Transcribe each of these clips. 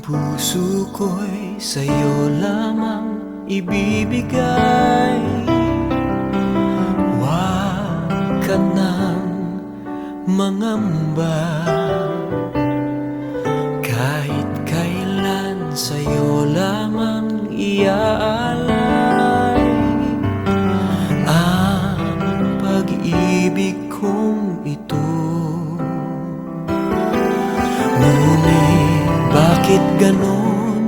puso ko'y sa'yo lamang ibibigay. Huwag ka nang mangamba, kahit kailan sa'yo lamang iaalay ang pag-ibig kong ito. Ngunit bakit ganon?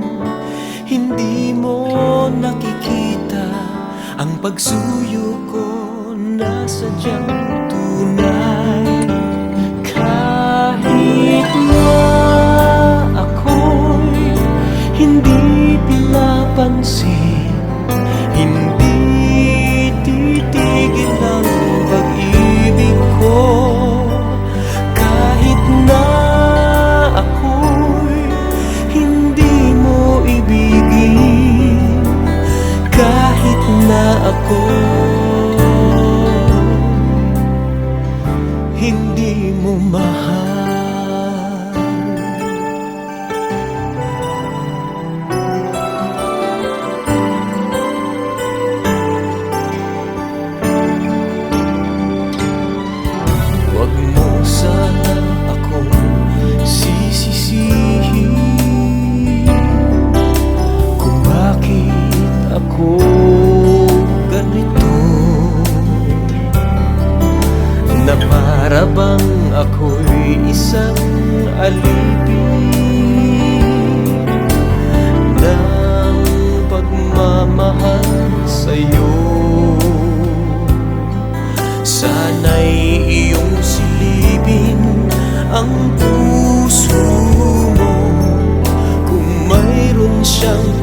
Hindi mo nakikita ang pagsuyo ko na sadyang tunay. Kahit na ako'y hindi pinapansin, hindi titigil ang pag-ibig ko. Kahit na ako'y hindi mo ibigin, kahit na ako hindi mo mahal. Huwag mo sana akong sisisihin kung bakit ako ganito, na para bang ako'y isang alipin ng pagmamahal sa'yo. Sana'y iyong silipin ang puso mo kung mayroon siyang